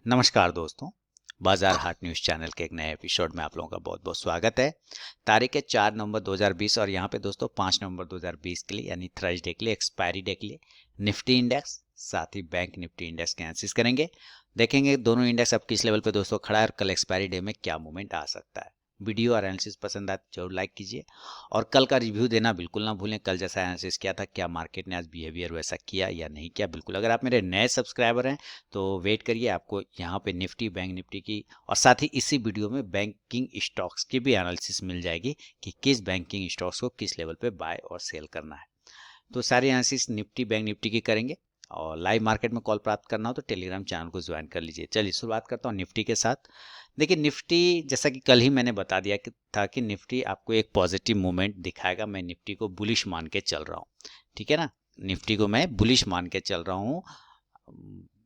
नमस्कार दोस्तों, बाजार हाट न्यूज़ चैनल के एक नए एपिसोड में आप लोगों का बहुत बहुत स्वागत है। तारीख है 4 नवंबर 2020 और यहाँ पे दोस्तों 5 नवंबर 2020 के लिए यानी थर्सडे के लिए एक्सपायरी डे के लिए निफ्टी इंडेक्स साथ ही बैंक निफ्टी इंडेक्स के एनालिसिस करेंगे। देखेंगे दोनों इंडेक्स अब किस लेवल पे दोस्तों खड़ा है और कल एक्सपायरी डे में क्या मूवमेंट आ सकता है। वीडियो और एनालिसिस पसंद आए तो जरूर लाइक कीजिए और कल का रिव्यू देना बिल्कुल ना भूलें। कल जैसा एनालिसिस किया था, क्या मार्केट ने आज बिहेवियर वैसा किया या नहीं किया। बिल्कुल, अगर आप मेरे नए सब्सक्राइबर हैं तो वेट करिए, आपको यहाँ पे निफ्टी बैंक निफ्टी की और साथ ही इसी वीडियो में बैंकिंग स्टॉक्स की भी एनालिसिस मिल जाएगी कि किस बैंकिंग स्टॉक्स को किस लेवल पे बाय और सेल करना है। तो सारी एनालिसिस निफ्टी बैंक निफ्टी की करेंगे और लाइव मार्केट में कॉल प्राप्त करना हो तो टेलीग्राम चैनल को ज्वाइन कर लीजिए। चलिए शुरुआत करता हूँ निफ्टी के साथ। देखिए निफ्टी, जैसा कि कल ही मैंने बता दिया कि था कि निफ्टी आपको एक पॉजिटिव मूवमेंट दिखाएगा। मैं निफ्टी को बुलिश मान के चल रहा हूँ, ठीक है ना। निफ्टी को मैं बुलिश मान के चल रहा हूँ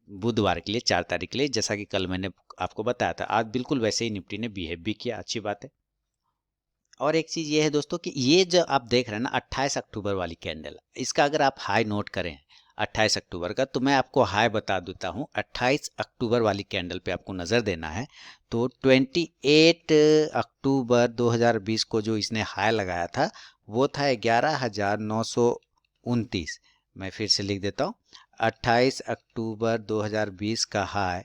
बुधवार के लिए, 4 तारीख के लिए, जैसा कि कल मैंने आपको बताया था। आज बिल्कुल वैसे ही निफ्टी ने बिहेव भी किया, अच्छी बात है। और एक चीज़ ये है दोस्तों कि ये जो आप देख रहे हैं ना 28 अक्टूबर वाली कैंडल, इसका अगर आप हाई नोट करें 28 अक्टूबर का, तो मैं आपको हाई बता देता हूँ। 28 अक्टूबर वाली कैंडल पे आपको नज़र देना है तो 28 अक्टूबर 2020 को जो इसने हाई लगाया था वो था 11,929। मैं फिर से लिख देता हूँ, 28 अक्टूबर 2020 का हाई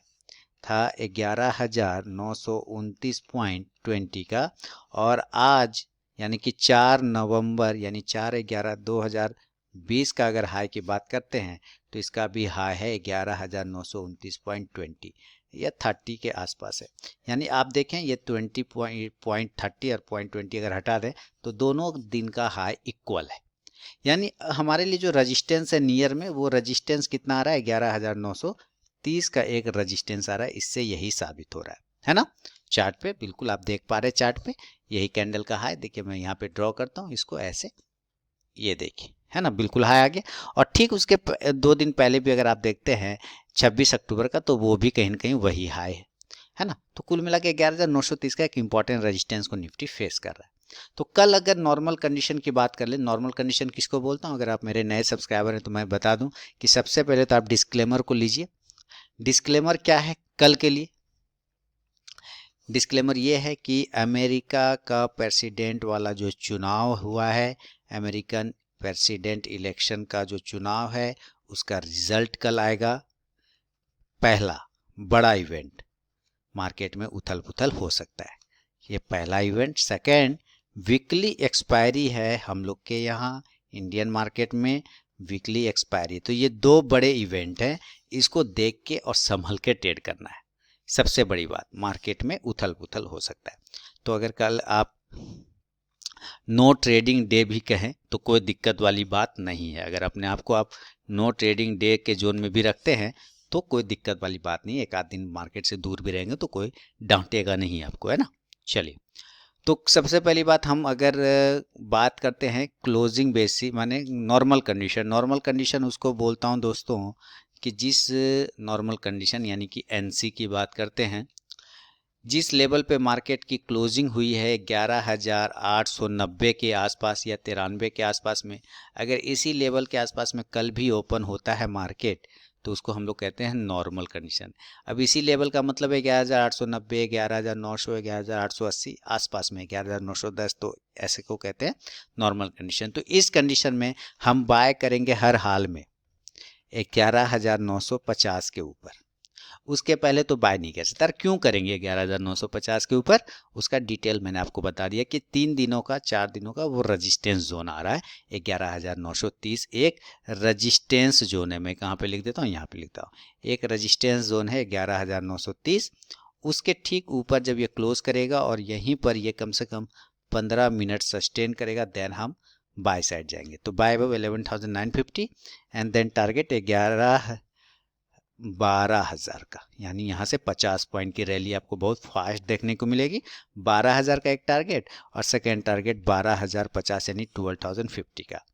था 11,929.20 का। और आज यानी कि 4 नवंबर यानी 4/11/2020 का अगर हाई की बात करते हैं तो इसका भी हाई है 11,929.20 या 30 के आसपास है। यानी आप देखें ये 20.30 और 0.20 अगर हटा दें तो दोनों दिन का हाई इक्वल है। यानी हमारे लिए जो रजिस्टेंस है नियर में, वो रजिस्टेंस कितना आ रहा है 11,930 का एक रजिस्टेंस आ रहा है। इससे यही साबित हो रहा है ना। चार्ट पे बिल्कुल आप देख पा रहे हैं, चार्ट पे यही कैंडल का हाई। देखिए मैं यहाँ पे ड्रॉ करता हूँ इसको ऐसे, ये देखिए है ना, बिल्कुल हाई आ गया। और ठीक उसके 2 दिन पहले भी अगर आप देखते हैं 26 अक्टूबर का, तो वो भी कहीं ना कहीं वही हाई है ना। तो कुल मिला के 11,930 का एक इंपॉर्टेंट रेजिस्टेंस को निफ्टी फेस कर रहा है। तो कल अगर नॉर्मल कंडीशन की बात कर ले, नॉर्मल कंडीशन किसको बोलता हूँ, अगर आप मेरे नए सब्सक्राइबर हैं तो मैं बता दूं कि सबसे पहले तो आप डिस्क्लेमर को लीजिए। डिस्क्लेमर क्या है कल के लिए? डिस्क्लेमर ये है कि अमेरिका का प्रेसिडेंट वाला जो चुनाव हुआ है, अमेरिकन प्रेसिडेंट इलेक्शन का जो चुनाव है, उसका रिजल्ट कल आएगा। पहला बड़ा इवेंट, मार्केट में उथल पुथल हो सकता है, ये पहला इवेंट। सेकेंड, वीकली एक्सपायरी है हम लोग के यहाँ इंडियन मार्केट में, वीकली एक्सपायरी। तो ये दो बड़े इवेंट हैं, इसको देख के और संभल के ट्रेड करना है। सबसे बड़ी बात, मार्केट में उथल पुथल हो सकता है। तो अगर कल आप नो ट्रेडिंग डे भी कहें तो कोई दिक्कत वाली बात नहीं है। अगर अपने आप को आप नो ट्रेडिंग डे के जोन में भी रखते हैं तो कोई दिक्कत वाली बात नहीं है। एक आध दिन मार्केट से दूर भी रहेंगे तो कोई डांटेगा नहीं आपको, है ना। चलिए, तो सबसे पहली बात, हम अगर बात करते हैं क्लोजिंग बेसिस माने नॉर्मल कंडीशन। नॉर्मल कंडीशन उसको बोलता हूं दोस्तों कि जिस नॉर्मल कंडीशन यानी कि एनसी की बात करते हैं, जिस लेवल पे मार्केट की क्लोजिंग हुई है 11,890 के आसपास या 93 के आसपास में, अगर इसी लेवल के आसपास में कल भी ओपन होता है मार्केट तो उसको हम लोग कहते हैं नॉर्मल कंडीशन। अब इसी लेवल का मतलब है 11,890, 11,900, 11,880 आसपास में, 11,910, तो ऐसे को कहते हैं नॉर्मल कंडीशन। तो इस कंडीशन में हम बाय करेंगे हर हाल में 11,950 के ऊपर। उसके पहले तो बाय नहीं कर सकता। क्यों करेंगे 11,950 के ऊपर, उसका डिटेल मैंने आपको बता दिया कि 3 दिनों का 4 दिनों का वो रजिस्टेंस जोन आ रहा है 11,930। एक रजिस्टेंस जोन है, मैं कहाँ पे लिख देता हूँ, यहाँ पे लिखता हूँ। एक रजिस्टेंस जोन है 11,930। उसके ठीक ऊपर जब ये क्लोज करेगा और यहीं पर ये कम से कम 15 मिनट सस्टेन करेगा, देन हम बाय साइड जाएंगे। तो buy above 11,950 and then target 12,000 का, यानी यहाँ से 50 पॉइंट की रैली आपको बहुत फास्ट देखने को मिलेगी। 12,000 का एक टारगेट और सेकेंड टारगेट 12,050 यानी 12,050 का।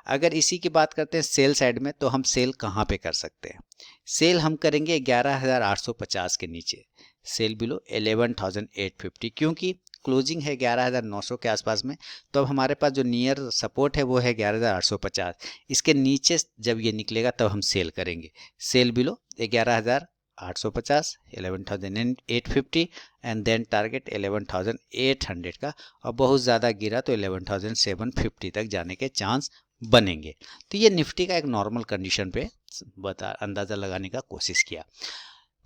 अगर इसी की बात करते हैं सेल साइड में, तो हम सेल कहाँ पे कर सकते हैं? सेल हम करेंगे 11,850 के नीचे, सेल बिलो 11,850, क्योंकि क्लोजिंग है 11,900 के आसपास में। तो अब हमारे पास जो नियर सपोर्ट है वो है 11,850। इसके नीचे जब ये निकलेगा तब हम सेल करेंगे, sell below 11,000 11,850, 11,850 and then target 11,800 का, और बहुत ज़्यादा गिरा तो 11,750 तक जाने के चांस बनेंगे। तो ये निफ्टी का एक नॉर्मल कंडीशन पे अंदाज़ा लगाने का कोशिश किया।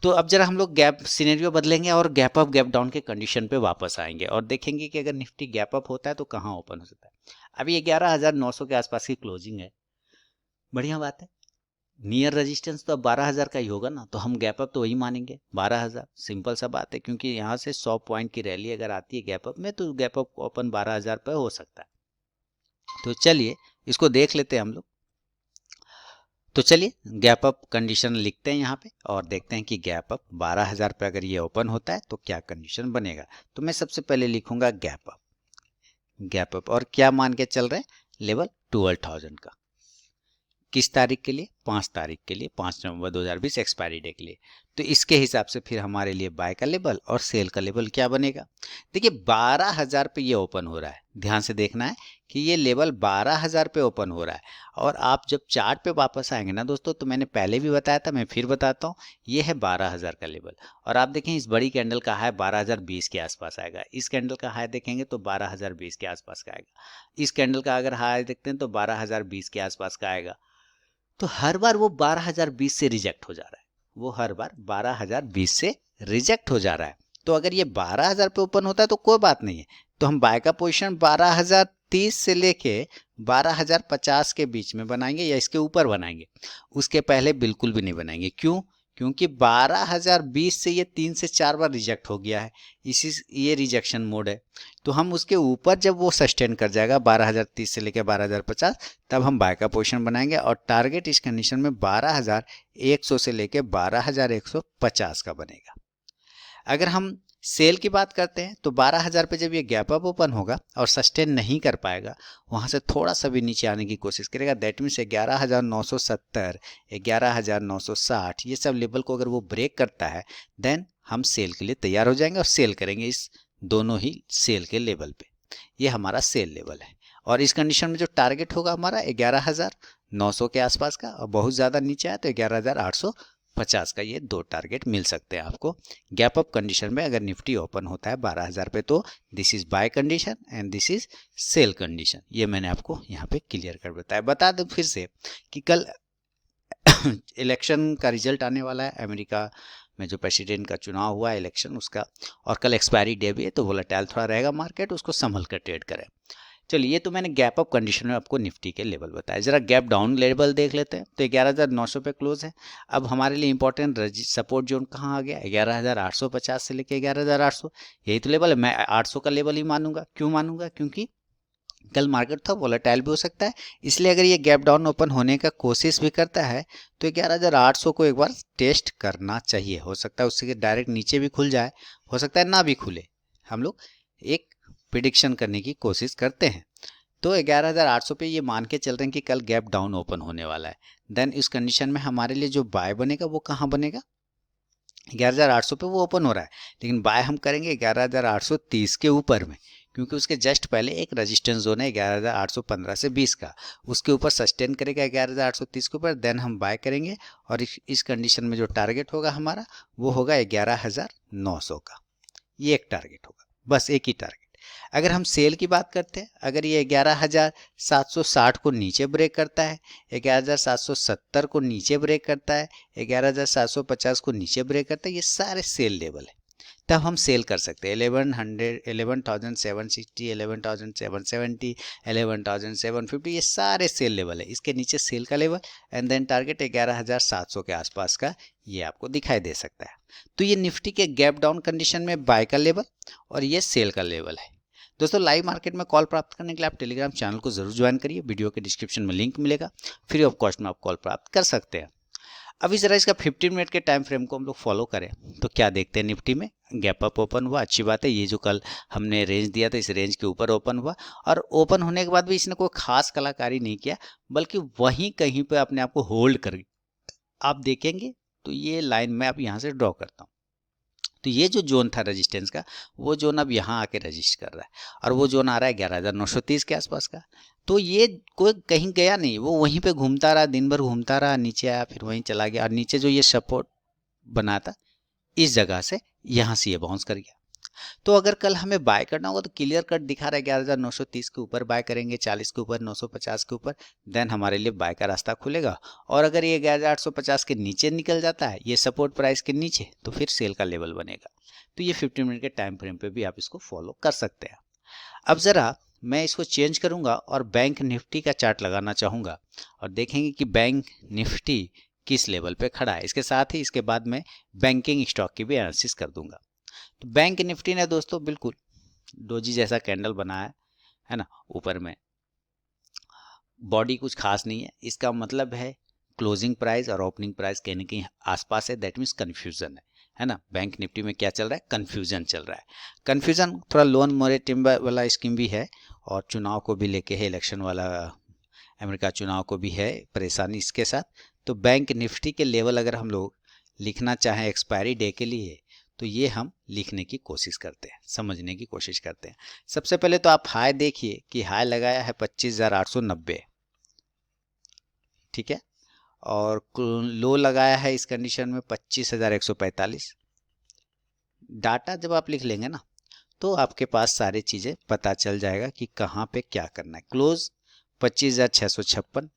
तो अब जरा हम लोग गैप सिनेरियो बदलेंगे और गैप अप गैप डाउन के कंडीशन पे वापस आएंगे और देखेंगे कि अगर निफ्टी गैप अप होता है तो कहाँ ओपन हो सकता है। अभी 11,900 के आसपास की क्लोजिंग है, बढ़िया बात है। नियर रेजिस्टेंस तो अब 12,000 का ही होगा ना, तो हम गैप अप तो वही मानेंगे 12,000, सिंपल सा बात है, क्योंकि यहाँ से 100 पॉइंट की रैली अगर आती है गैप अप में तो गैप अप ओपन 12,000 पे हो सकता है। तो चलिए इसको देख लेते हैं हम लोग। तो चलिए गैप अप कंडीशन लिखते हैं यहाँ पे और देखते हैं कि गैप अप 12,000 पे अगर ये ओपन होता है तो क्या कंडीशन बनेगा। तो मैं सबसे पहले लिखूंगा गैप अप और क्या मान के चल रहे हैं, लेवल 12,000 का। किस तारीख के लिए, 5 तारीख के लिए, 5 नवंबर 2020 एक्सपायरी डे के लिए। तो इसके हिसाब से फिर हमारे लिए बाय का लेवल और सेल का लेवल क्या बनेगा। देखिए 12,000 पे ये ओपन हो रहा है, ध्यान से देखना है कि ये लेवल 12,000 पे ओपन हो रहा है। और आप जब चार्ट पे वापस आएंगे ना दोस्तों, तो मैंने पहले भी बताया था, मैं फिर बताता हूँ, ये है 12,000 का लेवल। और आप देखें इस बड़ी कैंडल का हाई 12,020 के आसपास आएगा, इस कैंडल का हाई देखेंगे तो 12,020 के आसपास का आएगा, इस कैंडल का अगर हाई देखते हैं तो 12,020 के आसपास का आएगा। तो हर बार वो 12,020 से रिजेक्ट हो जा रहा है, वो हर बार 12,020 से रिजेक्ट हो जा रहा है। तो अगर ये 12,000 पे ओपन होता है तो कोई बात नहीं है, तो हम बाय का पोजीशन 12,030 से लेके 12,050 के बीच में बनाएंगे या इसके ऊपर बनाएंगे, उसके पहले बिल्कुल भी नहीं बनाएंगे। क्यों? क्योंकि 12,020 से ये 3 से 4 बार रिजेक्ट हो गया है, ये रिजेक्शन मोड है। तो हम उसके ऊपर जब वो सस्टेन कर जाएगा 12,030 से लेकर 12,050, तब हम बाय का पोजीशन बनाएंगे और टारगेट इस कंडीशन में 12,100 से लेकर 12,150 का बनेगा। अगर हम सेल की बात करते हैं तो 12,000 पे जब ये गैप अप ओपन होगा और सस्टेन नहीं कर पाएगा, वहाँ से थोड़ा सा भी नीचे आने की कोशिश करेगा, दैट मीन्स 11,970, 11,960 ये सब लेवल को अगर वो ब्रेक करता है, देन हम सेल के लिए तैयार हो जाएंगे और सेल करेंगे इस दोनों ही सेल के लेवल पे। ये हमारा सेल लेवल है और इस कंडीशन में जो टारगेट होगा हमारा 11,900 के आसपास का, और बहुत ज़्यादा नीचे आया तो 11,850 का। ये 2 टारगेट मिल सकते हैं आपको गैप अप कंडीशन में अगर निफ्टी ओपन होता है 12,000 पे। तो this is buy condition and this is sell condition. ये मैंने आपको यहाँ पे क्लियर कर बताया। बता दूं फिर से कि कल इलेक्शन का रिजल्ट आने वाला है, अमेरिका में जो प्रेसिडेंट का चुनाव हुआ है इलेक्शन उसका, और कल एक्सपायरी डे भी है, तो वोलेटाइल थोड़ा रहेगा मार्केट, उसको संभल कर ट्रेड करें। चलिए ये तो मैंने गैप अप कंडीशन में आपको निफ्टी के लेवल बताया। जरा गैप डाउन लेवल देख लेते हैं। तो 11,900 पे क्लोज है। अब हमारे लिए इंपॉर्टेंट सपोर्ट जोन कहाँ आ गया, 11,850 से लेके 11,800, यही तो लेवल है। मैं 800 का लेवल ही मानूंगा। क्यों मानूंगा? क्योंकि कल मार्केट था, वोलेटाइल भी हो सकता है, इसलिए अगर ये गैप डाउन ओपन होने का कोशिश भी करता है तो 11,800 को एक बार टेस्ट करना चाहिए। हो सकता है उससे डायरेक्ट नीचे भी खुल जाए, हो सकता है ना भी खुले। हम लोग एक प्रिडिक्शन करने की कोशिश करते हैं। तो 11,800 पे ये मान के चल रहे हैं कि कल गैप डाउन ओपन होने वाला है। देन इस कंडीशन में हमारे लिए जो बाय बनेगा वो कहाँ बनेगा, 11,800 पे वो ओपन हो रहा है, लेकिन बाय हम करेंगे 11,830 के ऊपर में, क्योंकि उसके जस्ट पहले एक रेजिस्टेंस जोन है 11,815 से 20 का, उसके ऊपर सस्टेन करेगा 11,830 के ऊपर, देन हम बाय करेंगे और इस कंडीशन में जो टारगेट होगा हमारा वो होगा 11,900 का। ये एक टारगेट होगा, बस एक ही टारगेट। अगर हम सेल की बात करते हैं, अगर ये 11,760 को नीचे ब्रेक करता है, 11,770 को नीचे ब्रेक करता है, 11,750 को नीचे ब्रेक करता है, ये सारे सेल लेवल है, तब हम सेल कर सकते हैं। 1100, 11,760, 11,770, 11,750 ये सारे सेल लेवल है। इसके नीचे सेल का लेवल एंड देन टारगेट 11,700 के आसपास का ये आपको दिखाई दे सकता है। तो ये निफ्टी के गैप डाउन कंडीशन में बाय का लेवल और ये सेल का लेवल है। दोस्तों लाइव मार्केट में कॉल प्राप्त करने के लिए आप टेलीग्राम चैनल को जरूर ज्वाइन करिए, वीडियो के डिस्क्रिप्शन में लिंक मिलेगा, फ्री ऑफ कॉस्ट में आप कॉल प्राप्त कर सकते हैं। अभी जरा इसका 15 मिनट के टाइम फ्रेम को हम लोग फॉलो करें तो क्या देखते हैं, निफ्टी में गैप अप ओपन हुआ, अच्छी बात है। ये जो कल हमने रेंज दिया था इस रेंज के ऊपर ओपन हुआ और ओपन होने के बाद भी इसने कोई खास कलाकारी नहीं किया, बल्कि वहीं कहीं पे अपने आप को होल्ड कर गई। आप देखेंगे तो ये लाइन मैं अब यहाँ से ड्रॉ करता हूँ, तो ये जो जोन था रेजिस्टेंस का, वो जोन अब यहाँ आके रजिस्ट कर रहा है और वो जोन आ रहा है 11,930 के आसपास का। तो ये कोई कहीं गया नहीं, वो वहीं पे घूमता रहा, दिन भर घूमता रहा, नीचे आया फिर वहीं चला गया। और नीचे जो ये सपोर्ट बना था, इस जगह से यहाँ से ये बाउंस कर गया। तो अगर कल हमें बाय करना होगा तो क्लियर कट दिखा रहा है 11,930 के ऊपर बाय करेंगे, 40 के ऊपर, 950 के ऊपर, देन हमारे लिए बाय का रास्ता खुलेगा। और अगर ये 11,850 के नीचे निकल जाता है, ये सपोर्ट प्राइस के नीचे, तो फिर सेल का लेवल बनेगा। तो ये 15 मिनट के टाइम फ्रेम पे भी आप इसको फॉलो कर सकते हैं। अब ज़रा मैं इसको चेंज करूंगा और बैंक निफ्टी का चार्ट लगाना चाहूँगा और देखेंगे कि बैंक निफ्टी किस लेवल पे खड़ा है। इसके साथ ही इसके बाद मैं बैंकिंग स्टॉक की भी एनालिसिस कर दूंगा। तो बैंक निफ्टी ने दोस्तों बिल्कुल डोजी जैसा कैंडल बनाया है ना, ऊपर में बॉडी कुछ खास नहीं है। इसका मतलब है क्लोजिंग प्राइस और ओपनिंग प्राइस कहीं ना कहीं आसपास है, दैट मीन्स कन्फ्यूजन है ना। बैंक निफ्टी में क्या चल रहा है, कन्फ्यूजन चल रहा है। कन्फ्यूजन थोड़ा लोन मोरेटिम वाला स्कीम भी है और चुनाव को भी लेके है, इलेक्शन वाला अमेरिका चुनाव को भी है परेशानी इसके साथ। तो बैंक निफ्टी के लेवल अगर हम लोग लिखना चाहें एक्सपायरी डे के लिए, तो ये हम लिखने की कोशिश करते हैं, समझने की कोशिश करते हैं। सबसे पहले तो आप हाई देखिए कि हाई लगाया है 25,890, ठीक है, और लो लगाया है इस कंडीशन में 25,145। डाटा जब आप लिख लेंगे ना, तो आपके पास सारी चीज़ें पता चल जाएगा कि कहाँ पे क्या करना है। क्लोज 25,656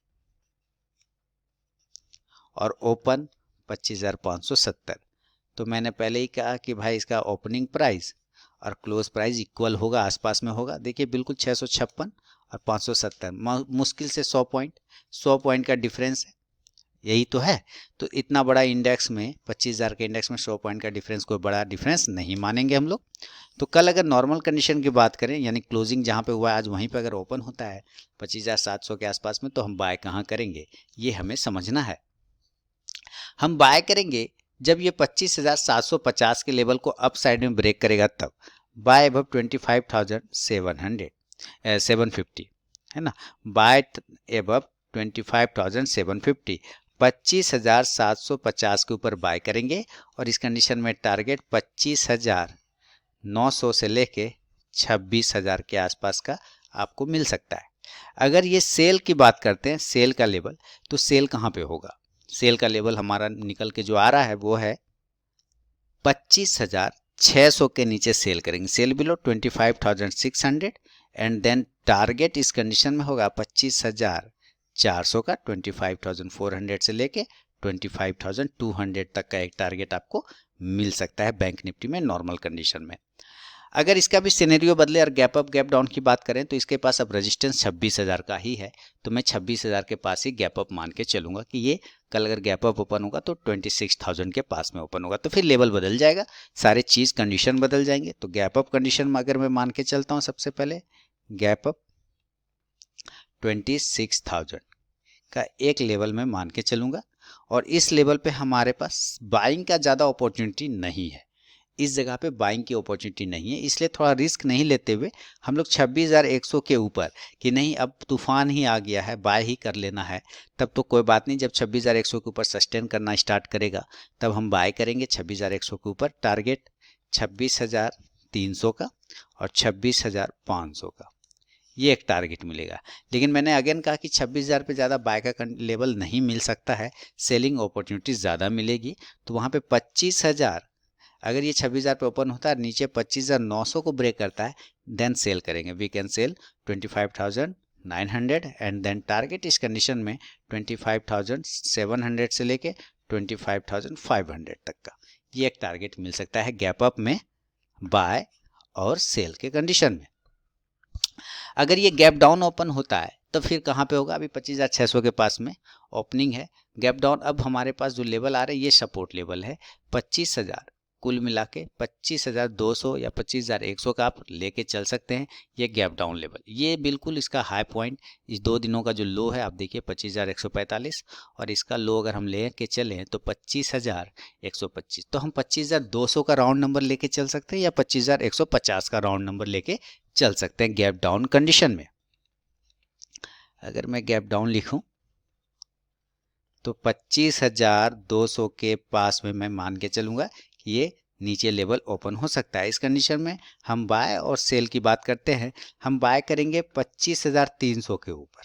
और ओपन 25,570। तो मैंने पहले ही कहा कि भाई इसका ओपनिंग प्राइस और क्लोज प्राइस इक्वल होगा, आसपास में होगा। देखिए बिल्कुल 656 और 570, मुश्किल से 100 पॉइंट का डिफरेंस है, यही तो है। तो इतना बड़ा इंडेक्स में 25,000 के इंडेक्स में 100 पॉइंट का डिफरेंस कोई बड़ा डिफरेंस नहीं मानेंगे हम लोग। तो कल अगर नॉर्मल कंडीशन की बात करें, यानी क्लोजिंग जहाँ पे हुआ है आज वहीं पे अगर ओपन होता है 25,700 के आसपास में, तो हम बाय कहाँ करेंगे ये हमें समझना है। हम बाय करेंगे जब ये 25,750 के लेवल को अप साइड में ब्रेक करेगा, तब बाय अबव 25,750 है ना, बाय अबव 25,750, 25,750 के ऊपर बाय करेंगे। और इस कंडीशन में टारगेट 25,900 से लेके 26,000 के आसपास का आपको मिल सकता है। अगर ये सेल की बात करते हैं, सेल का लेवल, तो सेल कहाँ पे होगा? सेल का लेवल हमारा निकल के जो आ रहा है वो है 25,600 के नीचे सेल करेंगे, sell below 25,600 and then target इस कंडीशन में होगा 25,400 का, 25,400 से लेके 25,200 तक का एक टारगेट आपको मिल सकता है बैंक निफ्टी में नॉर्मल कंडीशन में। अगर इसका भी सिनेरियो बदले और गैप अप गैप डाउन की बात करें, तो इसके पास अब रेजिस्टेंस 26,000 का ही है। तो मैं 26,000 के पास ही गैप अप मान के चलूंगा कि ये कल अगर गैप अप ओपन होगा तो 26,000 के पास में ओपन होगा, तो फिर लेवल बदल जाएगा, सारे चीज़ कंडीशन बदल जाएंगे। तो गैप अप कंडीशन में अगर मैं मान के चलता हूँ, सबसे पहले गैप अप 26,000 का एक लेवल में मान के चलूंगा और इस लेवल पे हमारे पास बाइंग का ज़्यादा अपॉर्चुनिटी नहीं है, इस जगह पे बाइंग की अपॉर्चुनिटी नहीं है, इसलिए थोड़ा रिस्क नहीं लेते हुए हम लोग 26,100 के ऊपर कि नहीं अब तूफान ही आ गया है, बाय ही कर लेना है, तब तो कोई बात नहीं। जब 26,100 के ऊपर सस्टेन करना स्टार्ट करेगा तब हम बाय करेंगे 26,100 के ऊपर। टारगेट 26,300 का और 26,500 का, ये एक टारगेट मिलेगा। लेकिन मैंने अगेन कहा कि 26,000 पे ज़्यादा बाय का लेवल नहीं मिल सकता है, सेलिंग अपॉर्चुनिटी ज़्यादा मिलेगी। तो वहाँ पे 25,000, अगर ये 26,000 पे ओपन होता है, नीचे 25,900 को ब्रेक करता है, देन सेल करेंगे। We can sell 25,900 and then target इस कंडीशन में 25,700 से लेके 25,500 तक का, ये एक टारगेट मिल सकता है गैप अप में बाय और सेल के कंडीशन में। अगर ये गैप डाउन ओपन होता है तो फिर कहाँ पे होगा? अभी 25,600 के पास में ओपनिंग है, गैप डाउन। अब हमारे पास जो लेवल आ रहा है ये सपोर्ट लेवल है 25,000, कुल मिला के 25,200 या 25,100 का आप लेके चल सकते हैं, ये गैप डाउन लेवल। ये बिल्कुल इसका हाई पॉइंट, इस 2 दिनों का जो लो है आप देखिए 25,145, और इसका लो अगर हम लेके चलें तो 25,125। तो हम 25,200 का राउंड नंबर लेके चल सकते हैं या 25,150 का राउंड नंबर लेके चल सकते हैं गैप डाउन कंडीशन में। अगर मैं गैप डाउन लिखूं तो 25,200 के पास में मैं मान के चलूंगा कि ये नीचे लेवल ओपन हो सकता है। इस कंडीशन में हम बाय और सेल की बात करते हैं, हम बाय करेंगे 25,300 के ऊपर,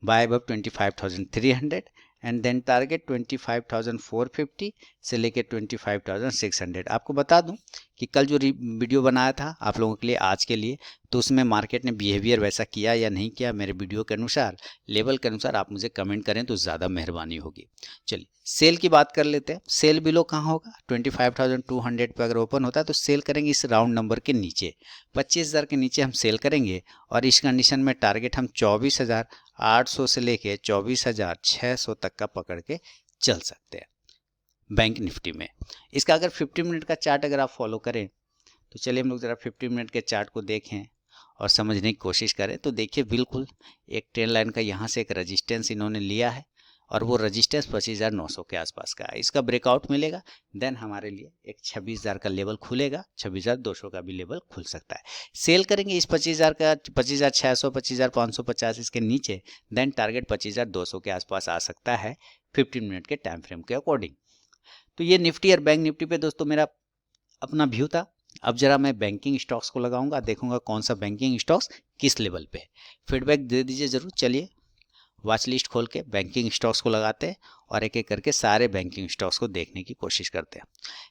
buy above 25,300 and then target 25,450 से लेके 25,600। आपको बता दूं कि कल जो वीडियो बनाया था आप लोगों के लिए आज के लिए, तो उसमें मार्केट ने बिहेवियर वैसा किया या नहीं किया मेरे वीडियो के अनुसार, लेवल के अनुसार आप मुझे कमेंट करें तो ज़्यादा मेहरबानी होगी। चलिए सेल की बात कर लेते हैं। सेल बिलो कहाँ होगा? 25,200 पे अगर ओपन होता है तो सेल करेंगे इस राउंड नंबर के नीचे, 25,000 के नीचे हम सेल करेंगे। और इस कंडीशन में टारगेट हम 24,800 से लेके 24,600 तक का पकड़ के चल सकते हैं बैंक निफ्टी में। इसका अगर 50 मिनट का चार्ट अगर आप फॉलो करें तो चलिए हम लोग ज़रा 50 मिनट के चार्ट को देखें और समझने की कोशिश करें। तो देखिए बिल्कुल एक ट्रेंड लाइन का यहाँ से एक रेजिस्टेंस इन्होंने लिया है और वो रेजिस्टेंस 25,900 के आसपास का है। इसका ब्रेकआउट मिलेगा देन हमारे लिए एक 26,000 का लेवल खुलेगा, 26,200 का भी लेवल खुल सकता है। सेल करेंगे इस 25,000 का, 25,600, 25,550 इसके नीचे, देन टारगेट 25,200 के आसपास आ सकता है 15 मिनट के टाइम फ्रेम के अकॉर्डिंग। तो ये निफ्टी और बैंक निफ्टी पे दोस्तों मेरा अपना व्यू था। अब जरा मैं बैंकिंग स्टॉक्स को लगाऊंगा, देखूंगा कौन सा बैंकिंग स्टॉक्स किस लेवल पे है। फीडबैक दे दीजिए जरूर। चलिए वॉच लिस्ट खोल के बैंकिंग स्टॉक्स को लगाते हैं और एक एक करके सारे बैंकिंग स्टॉक्स को देखने की कोशिश करते हैं।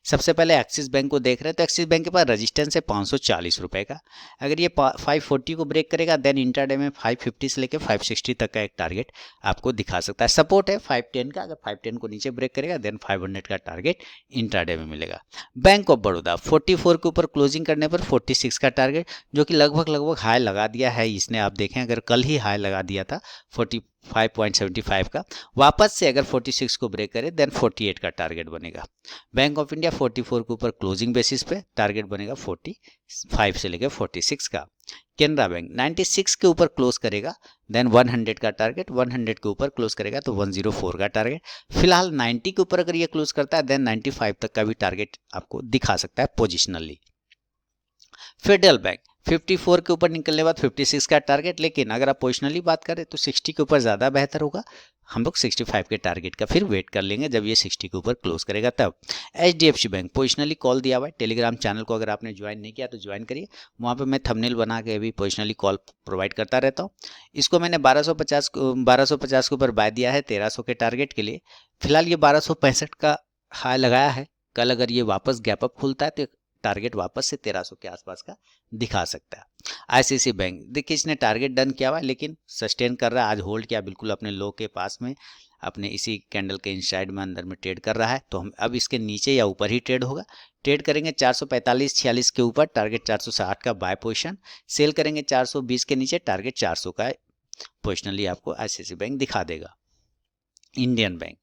सबसे पहले एक्सिस बैंक को देख रहे हैं तो एक्सिस बैंक के पास रेजिस्टेंस है 540 रुपए का। अगर ये 540 को ब्रेक करेगा देन इंट्राडे में 550 से लेकर 560 तक का एक टारगेट आपको दिखा सकता है। सपोर्ट है 510 का, अगर 510 को नीचे ब्रेक करेगा देन 500 का टारगेट इंट्राडे में मिलेगा। बैंक ऑफ बड़ौदा 44 के ऊपर क्लोजिंग करने पर 46 का टारगेट, जो कि लगभग हाई लगा दिया है इसने। आप देखें अगर कल ही हाई लगा दिया था 45.75 का, वापस से अगर 46 को ब्रेक करे देन 48 का टारगेट बनेगा। बैंक ऑफ इंडिया 44 के ऊपर क्लोजिंग बेसिस पे टारगेट बनेगा 45 से लेकर 46 का। केनरा बैंक 96 के ऊपर क्लोज करेगा देन 100 का टारगेट, 100 के ऊपर क्लोज करेगा तो 104 का टारगेट। फिलहाल 90 के ऊपर अगर ये क्लोज करता है देन 95 तक का भी टारगेट आपको दिखा सकता है पोजिशनली। फेडरल बैंक 54 के ऊपर निकलने बाद 56 का टारगेट, लेकिन अगर आप पोजिशनली बात करें तो 60 के ऊपर ज़्यादा बेहतर होगा। हम लोग 65 के टारगेट का फिर वेट कर लेंगे जब ये 60 के ऊपर क्लोज करेगा तब। HDFC बैंक पोजिशनली कॉल दिया हुआ है। टेलीग्राम चैनल को अगर आपने ज्वाइन नहीं किया तो ज्वाइन करिए, वहाँ पे मैं थंबनेल बना के अभी पोजिशनली कॉल प्रोवाइड करता रहता हूँ। इसको मैंने 1250 के ऊपर बाय दिया है 1300 के टारगेट के लिए। फिलहाल ये 1265 का हाई लगाया है। कल अगर ये वापस गैप अप खुलता है तो टारगेट वापस से 1300 के आसपास का दिखा सकता है। ICICI बैंक देखिए इसने टारगेट डन किया हुआ है लेकिन सस्टेन कर रहा है, आज होल्ड किया बिल्कुल अपने लो के पास में, अपने इसी कैंडल के इनसाइड में अंदर में ट्रेड कर रहा है। तो हम अब इसके नीचे या ऊपर ही ट्रेड होगा। ट्रेड करेंगे 445-46 के ऊपर, टारगेट 460 का बाय पोजीशन। सेल करेंगे 420 के नीचे, टारगेट 400 का पोजिशनली आपको ICICI बैंक दिखा देगा। इंडियन बैंक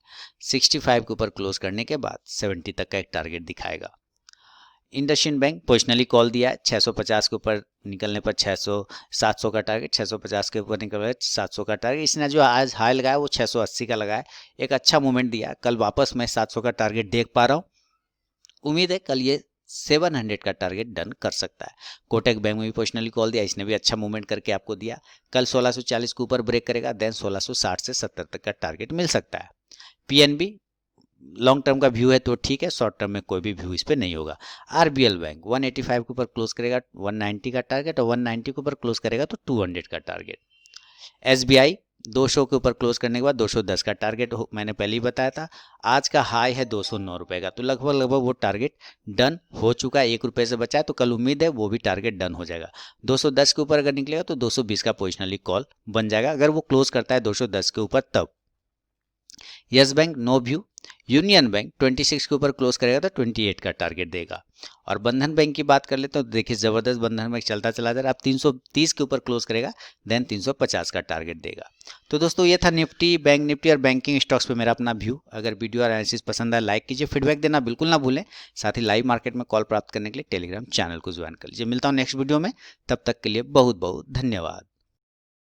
65 के ऊपर क्लोज करने के बाद 70 तक का एक टारगेट दिखाएगा। इंडसइंड बैंक पोजिशनली कॉल दिया है 650 के ऊपर निकलने पर 700 का टारगेट, 650 के ऊपर निकल 700 का टारगेट। इसने जो आज हाई लगाया वो 680 का लगाया, एक अच्छा मूवमेंट दिया। कल वापस मैं 700 का टारगेट देख पा रहा हूँ। उम्मीद है कल ये 700 का टारगेट डन कर सकता है। कोटक बैंक में भी पोजिशनली कॉल दिया, इसने भी अच्छा मूवमेंट करके आपको दिया। कल 1640 के ऊपर ब्रेक करेगा देन 1660 से 70 तक का टारगेट मिल सकता है। PNB लॉन्ग टर्म का व्यू है तो ठीक है, शॉर्ट टर्म में कोई भी व्यू इस पे नहीं होगा। RBL बैंक 185 के ऊपर क्लोज करेगा 190 का टारगेट, और 190 के ऊपर क्लोज करेगा तो 200 का टारगेट। SBI 200 के ऊपर क्लोज करने के बाद 210 का टारगेट मैंने पहले ही बताया था। आज का हाई है 209 रुपए का, तो लगभग वो टारगेट डन हो चुका है। 1 रुपये से बचा है तो कल उम्मीद है वो भी टारगेट डन हो जाएगा। 210 के ऊपर अगर निकलेगा तो 220 का पोजिशनली कॉल बन जाएगा अगर वो क्लोज करता है 210 के ऊपर तब। Yes Bank no view. Union Bank 26 के ऊपर क्लोज करेगा तो 28 का टारगेट देगा। और बंधन बैंक की बात कर ले तो देखिए जबरदस्त बंधन बैंक चलता चला जा रहा है। अब 330 के ऊपर क्लोज करेगा देन 350 का टारगेट देगा। तो दोस्तों ये था निफ्टी, बैंक निफ्टी और बैंकिंग स्टॉक्स पे मेरा अपना व्यू। अगर वीडियो और एनालिसिस पसंद आए लाइक कीजिए, फीडबैक देना बिल्कुल ना भूलें। साथ ही लाइव मार्केट में कॉल प्राप्त करने के लिए टेलीग्राम चैनल को ज्वाइन कर लीजिए। मिलता हूँ नेक्स्ट वीडियो में, तब तक के लिए बहुत बहुत धन्यवाद।